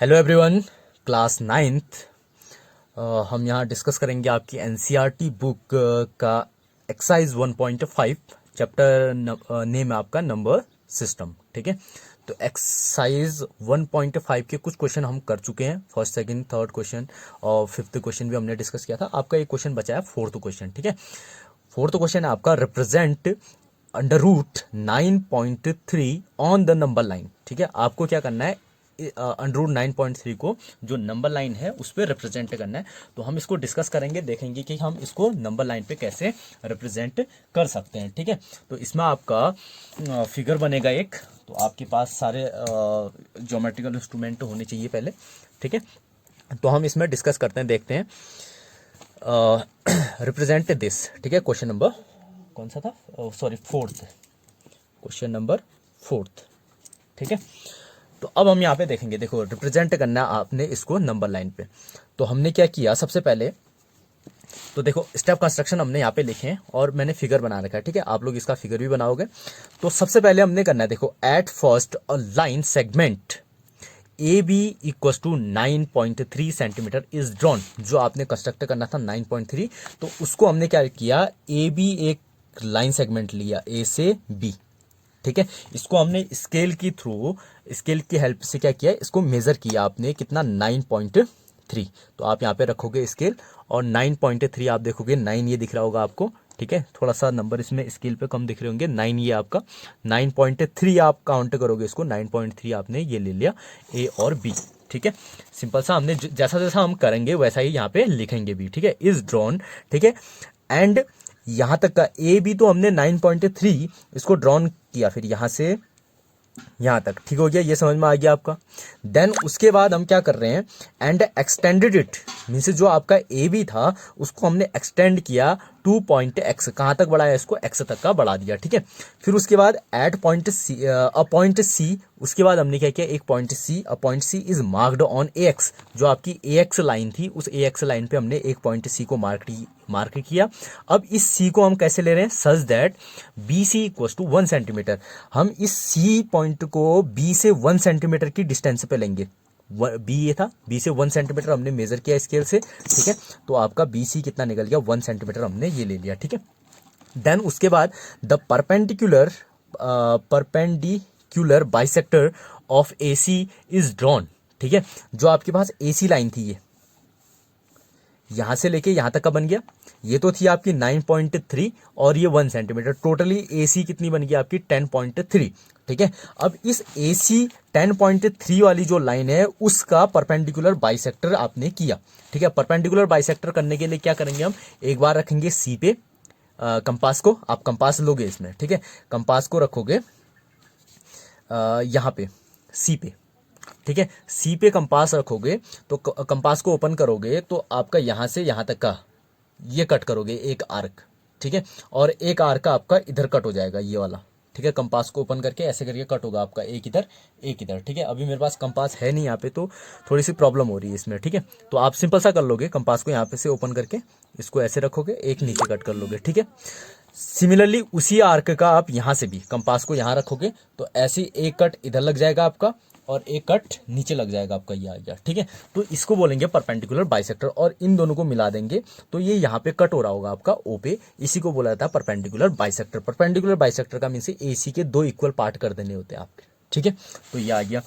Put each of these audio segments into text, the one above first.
Hello everyone, class ninth. हम यहाँ discuss करेंगे आपकी एनसीईआरटी बुक का एक्सरसाइज 1.5 चैप्टर नेम है आपका नंबर सिस्टम। ठीक है, तो एक्सरसाइज 1.5 के कुछ क्वेश्चन हम कर चुके हैं। फर्स्ट सेकंड थर्ड क्वेश्चन और फिफ्थ क्वेश्चन भी हमने डिस्कस किया था। आपका एक क्वेश्चन बचा है फोर्थ क्वेश्चन। ठीक है, फोर्थ क्वेश्चन है आपका represent under root 9.3 on the number line. ठीक है, आपको क्या करना है, अंडर रूट 9.3 को जो नंबर लाइन है उस पर रिप्रेजेंट करना है। तो हम इसको डिस्कस करेंगे, देखेंगे कि हम इसको नंबर लाइन पे कैसे रिप्रेजेंट कर सकते हैं। ठीक है, तो इसमें आपका फिगर बनेगा एक। तो आपके पास सारे ज्योमेट्रिकल इंस्ट्रूमेंट होने चाहिए पहले। ठीक है, तो हम इसमें डिस्कस करते हैं, देखते हैं। Represent this. ठीक है, क्वेश्चन नंबर कौन सा था, sorry fourth, question number fourth. ठीक है, तो अब हम यहाँ पे देखेंगे। देखो, रिप्रेजेंट करना है आपने इसको नंबर लाइन पे। तो हमने क्या किया सबसे पहले, तो देखो स्टेप कंस्ट्रक्शन हमने यहाँ पे लिखे हैं और मैंने फिगर बना रखा है। ठीक है, आप लोग इसका फिगर भी बनाओगे। तो सबसे पहले हमने करना है, देखो at first a line segment A B equal to 9.3 centimetre is drawn. जो आपने कंस्ट्रक्ट करना था 9.3, तो उसको हमने क्या किया, ए बी एक लाइन सेगमेंट लिया ए से बी। ठीक है, इसको हमने स्केल की थ्रू, स्केल की हेल्प से क्या किया, इसको मेजर किया आपने कितना, 9.3। तो आप यहाँ पे रखोगे स्केल और 9.3 आप देखोगे, 9 ये दिख रहा होगा आपको। ठीक है, थोड़ा सा नंबर इसमें स्केल पे कम दिख रहे होंगे, 9 ये आपका, 9.3 आप काउंट करोगे इसको, 9.3 आपने ये ले लिया ए और बी। ठीक है, सिंपल सा हमने जैसा जैसा हम करेंगे वैसा ही यहाँ पे लिखेंगे भी। ठीक है, इज ड्रॉन। ठीक है, एंड यहां तक का ए बी तो हमने 9.3 इसको ड्रॉन किया, फिर यहां से यहां तक। ठीक हो गया, ये समझ में आ गया आपका। देन उसके बाद हम क्या कर रहे हैं, एंड एक्सटेंडेड इट, मीन्स जो आपका ए बी था उसको हमने एक्सटेंड किया 2.x, कहां तक बढ़ाया इसको, x तक का बढ़ा दिया। ठीक है, फिर उसके बाद at point C, a point C, उसके बाद हमने क्या किया, एक point C, a point C is marked on A X. जो आपकी ए एक्स लाइन थी उस ए एक्स लाइन पे हमने एक पॉइंट सी को मार्क किया। अब इस सी को हम कैसे ले रहे हैं, such that B C equal to 1 centimetre. हम इस सी पॉइंट को बी से 1 सेंटीमीटर की डिस्टेंस पे लेंगे। बी ये था, बी से 1 सेंटीमीटर हमने मेजर किया स्केल से। ठीक है, तो आपका बी सी कितना निकल गया, 1 सेंटीमीटर हमने ये ले लिया। ठीक है, देन उसके बाद the perpendicular bisector of A C is drawn. ठीक है, जो आपके पास ए सी लाइन थी ये यहां से लेके यहां तक का बन गया। ये तो थी आपकी 9.3 और ये 1 सेंटीमीटर, टोटली एसी कितनी बन गई आपकी 10.3। ठीक है, अब इस एसी 10.3 वाली जो लाइन है उसका परपेंडिकुलर बाइसेक्टर आपने किया। ठीक है, परपेंडिकुलर बाइसेक्टर करने के लिए क्या करेंगे, हम एक बार रखेंगे सी पे कंपास को, आप कंपास लोगे इसमें। ठीक है, कंपास को रखोगे यहाँ पे सी पे। ठीक है, सी पे कंपास रखोगे तो कंपास को ओपन करोगे तो आपका यहां से यहां तक का ये कट करोगे एक आर्क। ठीक है, और एक आर्क आपका इधर कट हो जाएगा ये वाला। ठीक है, कंपास को ओपन करके ऐसे करके कट होगा आपका, एक इधर एक इधर। ठीक है, अभी मेरे पास कंपास है नहीं यहाँ पे तो थोड़ी सी प्रॉब्लम हो रही है इसमें। ठीक है, तो आप सिंपल सा कर लोगे, कंपास को यहाँ पे से ओपन करके इसको ऐसे रखोगे, एक नीचे कट कर लोगे। ठीक है, सिमिलरली उसी आर्क का आप यहां से भी कंपास को यहां रखोगे तो ऐसे एक कट इधर लग जाएगा आपका और एक कट नीचे लग जाएगा आपका, ये आ गया। ठीक है, तो इसको बोलेंगे परपेंडिकुलर बाइसेक्टर और इन दोनों को मिला देंगे तो ये यहाँ पे कट हो रहा होगा आपका ओ पे, इसी को बोला जाता है परपेंडिकुलर बाइसेक्टर। परपेंडिकुलर बाइसेक्टर का मीन्स ए सी के 2 इक्वल पार्ट कर देने होते हैं आपके। ठीक है, तो ये आ गया।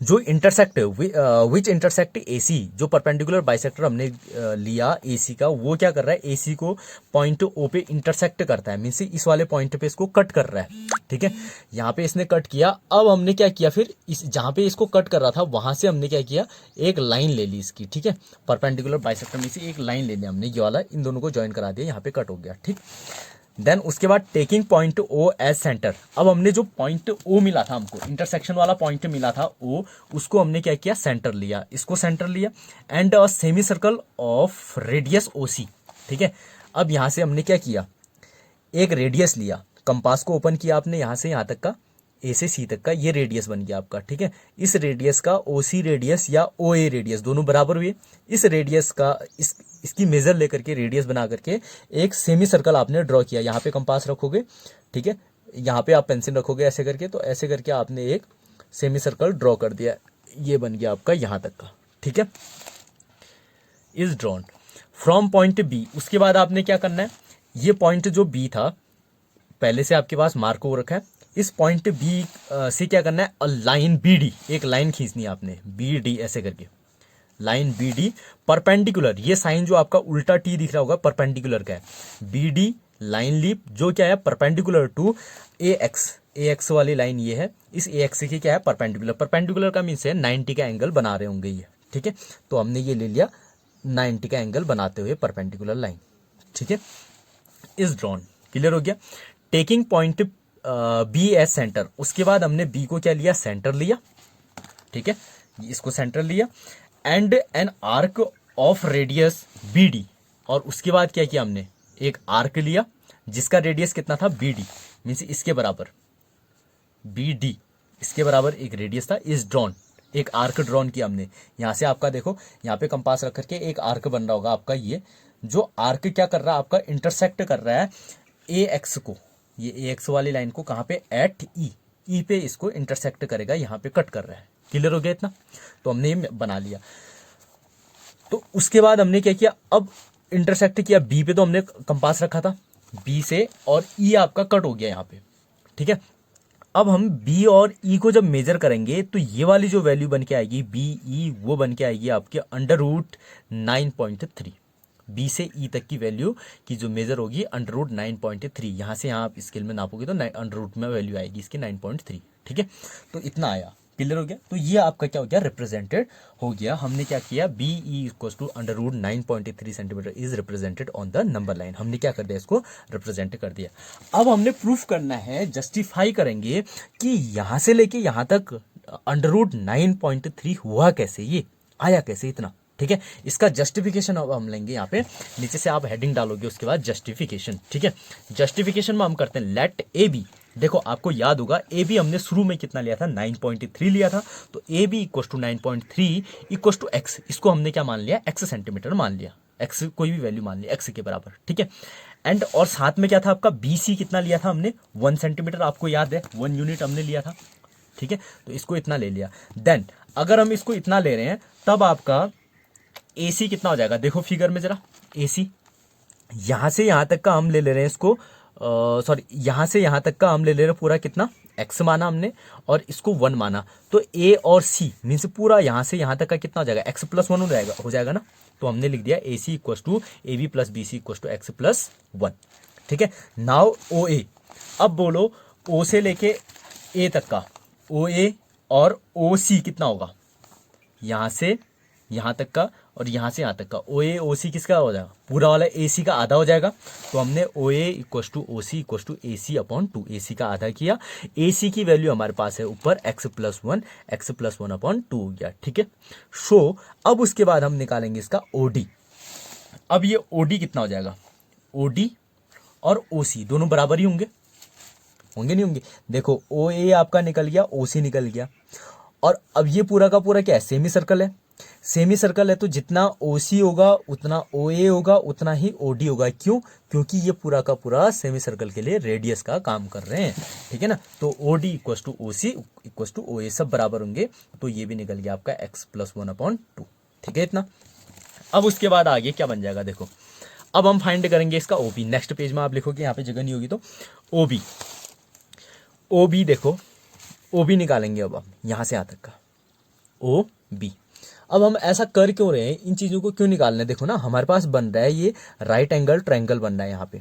जो इंटरसेक्ट विच इंटरसेक्ट एसी, जो परपेंडिकुलर बाइसेक्टर हमने लिया एसी का, वो क्या कर रहा है, एसी को पॉइंट ओ पे इंटरसेक्ट करता है, मीन्स इस वाले पॉइंट पे इसको कट कर रहा है। ठीक है, यहाँ पे इसने कट किया। अब हमने क्या किया, फिर इस जहां पे इसको कट कर रहा था वहां से हमने क्या किया, एक लाइन ले ली इसकी। ठीक है, परपेंडिकुलर बाइसेक्टर में से एक लाइन ले लिया हमने, ये वाला, इन दोनों को ज्वाइन करा दिया, यहाँ पे कट हो गया। ठीक, देन उसके बाद taking point O as centre. अब हमने जो पॉइंट ओ मिला था हमको, इंटरसेक्शन वाला पॉइंट मिला था ओ, उसको हमने क्या किया, सेंटर लिया, इसको सेंटर लिया। And a semi circle of radius O C. ठीक है, अब यहां से हमने क्या किया, एक रेडियस लिया, कंपास को ओपन किया आपने यहां से यहां तक का, ए से सी तक का ये रेडियस बन गया आपका। ठीक है, इस रेडियस का ओ सी रेडियस या ओ ए रेडियस दोनों बराबर हुए। इस रेडियस का इसकी मेजर लेकर के रेडियस बना करके एक सेमी सर्कल आपने ड्रॉ किया, यहाँ पे कंपास रखोगे। ठीक है, यहाँ पे आप पेंसिल रखोगे ऐसे करके, तो ऐसे करके आपने एक सेमी सर्कल ड्रॉ कर दिया। ये बन गया आपका यहां तक का, ठीक है, is drawn from point B. उसके बाद आपने क्या करना है, ये पॉइंट जो बी था पहले से आपके पास मार्क हो रखा है, इस पॉइंट बी से क्या करना है, लाइन बी डी, एक लाइन खींचनी है आपने बी डी ऐसे करके, लाइन बी डी परपेंडिकुलर, ये साइन जो आपका उल्टा टी दिख रहा होगा परपेंडिकुलर का है, बी डी लाइन लीप जो क्या है परपेंडिकुलर टू ए एक्स वाली लाइन ये है, इस ए एक्स की क्या है परपेंडिकुलर, परपेंडिकुलर का मीन्स है 90 का एंगल बना रहे होंगे ये, ठीक है, तो हमने ये ले लिया 90 का एंगल बनाते हुए परपेंडिकुलर लाइन, ठीक है, इज ड्रॉन, क्लियर हो गया। Taking point B as centre, उसके बाद हमने बी को क्या लिया, सेंटर लिया, ठीक है, इसको सेंटर लिया, and an arc of radius B D, और उसके बाद क्या किया हमने, एक आर्क लिया जिसका रेडियस कितना था बी डी, मीन्स इसके बराबर बी डी, इसके बराबर एक रेडियस था, इज ड्रॉन, एक आर्क ड्रॉन किया हमने, यहां से आपका देखो यहाँ पे कंपास रख करके एक आर्क बन रहा होगा आपका, ये जो आर्क क्या कर रहा है आपका, इंटरसेक्ट कर रहा है ए एक्स को, ये ए एक्स वाली लाइन को कहाँ पे, एट ई पे इसको इंटरसेक्ट करेगा, यहाँ पे कट कर रहा है, क्लियर हो गया इतना, तो हमने ये बना लिया। तो उसके बाद हमने क्या किया, अब इंटरसेक्ट किया बी पे, तो हमने कंपास रखा था बी से, और ई आपका कट हो गया यहाँ पे, ठीक है। अब हम बी और ई को जब मेजर करेंगे तो ये वाली जो वैल्यू बन के आएगी बी ई, वो बन के आएगी आपके अंडर रूट 9.3, बी से ई तक की वैल्यू की जो मेजर होगी अंडर रूट 9.3, यहाँ से यहाँ आप स्केल में नापोगे तो अंडर रूट में वैल्यू आएगी इसकी 9.3, ठीक है, तो इतना आया, क्लियर हो गया। तो ये आपका क्या हो गया, रिप्रेजेंटेड हो गया, हमने क्या किया, B E equal to under root 9.3 centimetre is represented on the number line, हमने क्या कर दिया, इसको रिप्रेजेंट कर दिया। अब हमने प्रूफ करना है, जस्टिफाई करेंगे कि यहां से लेके यहां तक अंडर रूट 9.3 हुआ कैसे, ये आया कैसे इतना, ठीक है, इसका जस्टिफिकेशन अब हम लेंगे, यहाँ पे नीचे से आप हेडिंग डालोगे, उसके बाद जस्टिफिकेशन, ठीक है, जस्टिफिकेशन में हम करते हैं लेट ए बी, देखो आपको याद होगा ए बी हमने शुरू में कितना लिया था, 9.3 लिया था, तो A B equal to 9.3 equal to X, इसको हमने क्या मान लिया, एक्स सेंटीमीटर मान लिया, एक्स कोई भी वैल्यू मान लिया एक्स के बराबर, ठीक है, एंड और साथ में क्या था आपका बी सी कितना लिया था हमने, 1 सेंटीमीटर, आपको याद है 1 यूनिट हमने लिया था, ठीक है, तो इसको इतना ले लिया। देन अगर हम इसको इतना ले रहे हैं तब आपका ए सी कितना हो जाएगा, देखो फिगर में जरा, ए सी यहां से यहां तक का हम ले रहे हैं इसको, सॉरी यहां से यहां तक का हम ले रहे हैं पूरा कितना, एक्स माना हमने और इसको 1 माना, तो ए और सी मीन्स पूरा यहां से यहां तक का कितना हो जाएगा, एक्स प्लस 1 हो जाएगा ना, तो हमने लिख दिया A C equal to A B plus B C equal to x plus 1, ठीक है। नाउ ओ ए, अब बोलो ओ से लेके ए तक का, ओ ए और ओ सी कितना होगा, यहां से यहां तक का और यहां से यहां तक का, ओ ए ओ सी किसका हो जाएगा, पूरा वाला ए सी का आधा हो जाएगा, तो हमने O A equal to O C equal to A C upon 2, A C का आधा किया, ए सी की वैल्यू हमारे पास है ऊपर एक्स प्लस 1 अपॉन 2 हो गया, ठीक है। सो अब उसके बाद हम निकालेंगे इसका ओ डी, अब ये ओ डी कितना हो जाएगा, ओ डी और ओ सी दोनों बराबर ही होंगे, होंगे नहीं होंगे, देखो ओ ए आपका निकल गया, ओ सी निकल गया, और अब ये पूरा का पूरा क्या है, सेमी सर्कल है, सेमी सर्कल है, तो जितना ओ सी होगा उतना ओ ए होगा उतना ही ओ डी होगा, क्यों, क्योंकि ये पूरा का पूरा सेमी सर्कल के लिए रेडियस का काम कर रहे हैं, ठीक है ना, तो O D equal to O C equal to O A सब बराबर होंगे, तो ये भी निकल गया आपका एक्स प्लस 1 अपॉन 2, ठीक है इतना। अब उसके बाद आगे क्या बन जाएगा, देखो अब हम फाइंड करेंगे इसका ओ बी, नेक्स्ट पेज में आप लिखोगे, यहाँ पे जगह नहीं होगी तो ओ बी, ओ बी देखो ओ बी निकालेंगे, अब हम यहां से यहां तक का ओ बी, अब हम ऐसा कर क्यों रहे हैं, इन चीजों को क्यों निकालना है, देखो ना हमारे पास बन रहा है ये राइट एंगल ट्रायंगल बन रहा है, यहाँ पे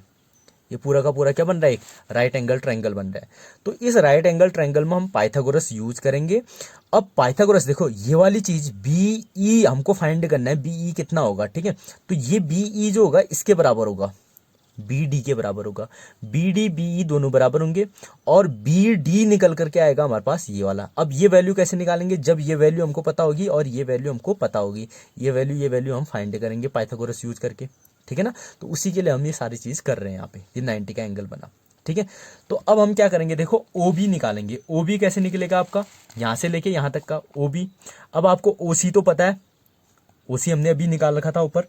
ये पूरा का पूरा क्या बन रहा है, एक राइट एंगल ट्रायंगल बन रहा है, तो इस राइट एंगल ट्रायंगल में हम पाइथागोरस यूज करेंगे। अब पाइथागोरस देखो ये वाली चीज बी ई हमको फाइंड करना है, बी ई कितना होगा, ठीक है, तो ये बी ई जो होगा इसके बराबर होगा, बी डी के बराबर होगा, बी डी बी ई दोनों बराबर होंगे, और बी डी निकल करके आएगा हमारे पास ये वाला। अब ये वैल्यू कैसे निकालेंगे, जब ये वैल्यू हमको पता होगी और ये वैल्यू हमको पता होगी, ये वैल्यू हम फाइंड करेंगे पाइथागोरस यूज करके, ठीक है ना, तो उसी के लिए हम ये सारी चीज कर रहे हैं, यहाँ पे ये 90 का एंगल बना, ठीक है। तो अब हम क्या करेंगे, देखो ओ बी निकालेंगे, ओ बी कैसे निकलेगा आपका, यहां से लेके यहां तक का ओ बी, अब आपको ओ सी तो पता है, ओ सी हमने अभी निकाल रखा था ऊपर,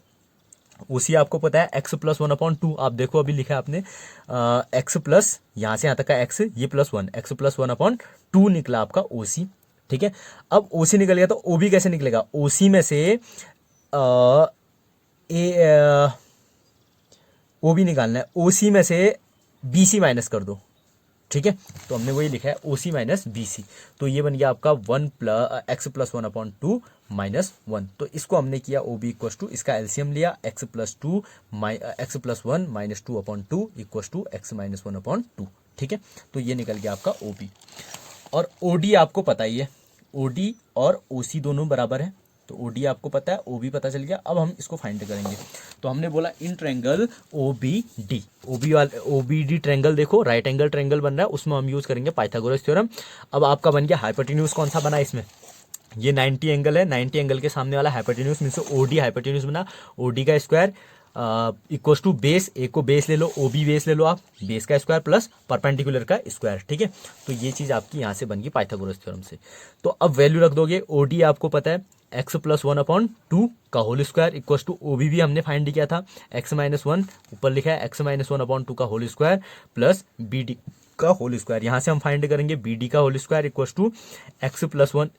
ओसी आपको पता है एक्स प्लस 1 अपॉन 2, आप देखो अभी लिखा है आपने एक्स प्लस यहां से यहां तक का एक्स, ये प्लस 1, एक्स प्लस 1 अपॉन 2 निकला आपका ओसी, ठीक है। अब OC निकल गया तो OB कैसे निकलेगा, OC में से OB निकालना है, OC में से BC माइनस कर दो, ठीक है। तो हमने वही लिखा है OC माइनस BC, तो ये बन गया आपका x+1/2 -1। तो इसको हमने किया OB इक्वस टू, इसका एलसीएम लिया x+1 -2/2 इक्वस टू x -1/2, ठीक है। तो ये निकल गया आपका OB। और OD आपको पता ही है, OD और OC दोनों बराबर है, तो OD आपको पता है, OB पता चल गया। अब हम इसको फाइंड करेंगे, तो हमने बोला in triangle OBD, OBD triangle देखो राइट एंगल ट्रायंगल बन रहा है, उसमें हम यूज करेंगे पाइथागोरस थ्योरम। अब आपका बन गया हाइपोटेन्यूज कौन सा बना इसमें, ये 90 एंगल है, 90 एंगल के सामने वाला हाइपोटेन्यूज मीन्स OD हाइपोटेन्यूज बना, OD का स्क्वायर इक्वस टू बेस, एक को बेस ले लो, OB बेस ले लो आप, बेस का स्क्वायर प्लस परपेंडिकुलर का स्क्वायर, ठीक है। तो ये चीज आपकी यहाँ से बन गई पाइथागोरस थ्योरम से। तो अब वैल्यू रख दोगे, OD आपको पता है x+1/2 का whole square equals to OB भी हमने फाइंड किया था x-1, ऊपर लिखा है x-1/2 का होल स्क्वायर प्लस BD का होल स्क्वायर, यहाँ से हम फाइंड करेंगे BD का whole square equals to x+1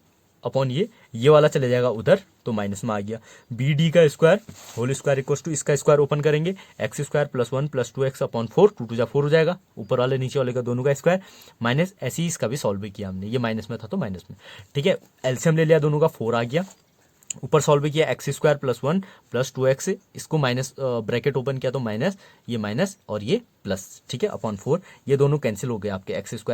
upon ये वाला चले जाएगा उधर, तो माइनस में आ गया BD का square whole square equals to, इसका स्क्वायर ओपन करेंगे x² + 1 + 2x/4, 2 2 जा 4 हो जाएगा, ऊपर वाले नीचे वाले का दोनों का स्क्वायर माइनस, ऐसे ही इसका भी सॉल्व भी किया हमने, ये माइनस में था तो माइनस में, ठीक है। एलसीएम ले लिया दोनों का, 4 आ गया, ऊपर सॉल्व भी किया x² + 1 + 2x, इसको माइनस ब्रैकेट ओपन किया तो माइनस, ये माइनस और ये प्लस, ठीक है, अपॉन 4, ये दोनों कैंसिल हो गए आपके x²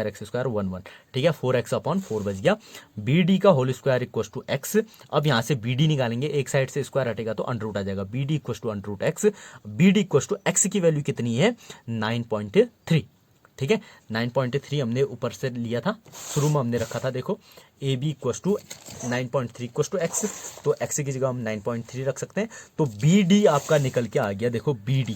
1 1, ठीक है, 4x/4 बच गया। BD का whole square equals to x, अब यहाँ से BD निकालेंगे, एक साइड से स्क्वायर हटेगा तो अंडर रूट आ जाएगा, BD equals to √x, BD equals to x की वैल्यू कितनी है 9.3, ठीक है। 9.3 हमने ऊपर से लिया था, शुरू में हमने रखा था, देखो AB equals to 9.3 equals to x, तो x की जगह हम 9.3 रख सकते हैं। तो BD आपका निकल के आ गया, देखो BD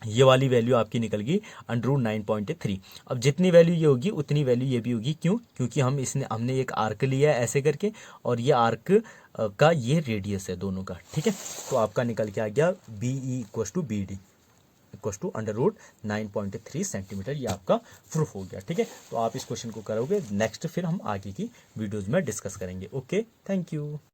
ये वाली वैल्यू आपकी निकल गई √9.3। अब जितनी वैल्यू ये होगी उतनी वैल्यू ये भी होगी, क्यों, क्योंकि हमने एक आर्क लिया है ऐसे करके, और ये आर्क का ये रेडियस है दोनों का, ठीक है। तो आपका निकल के आ गया BE equals to BD equals to √9.3 centimetre, ये आपका प्रूफ हो गया, ठीक है। तो आप इस क्वेश्चन को करोगे, नेक्स्ट फिर हम आगे की वीडियोज में डिस्कस करेंगे। Okay, thank you.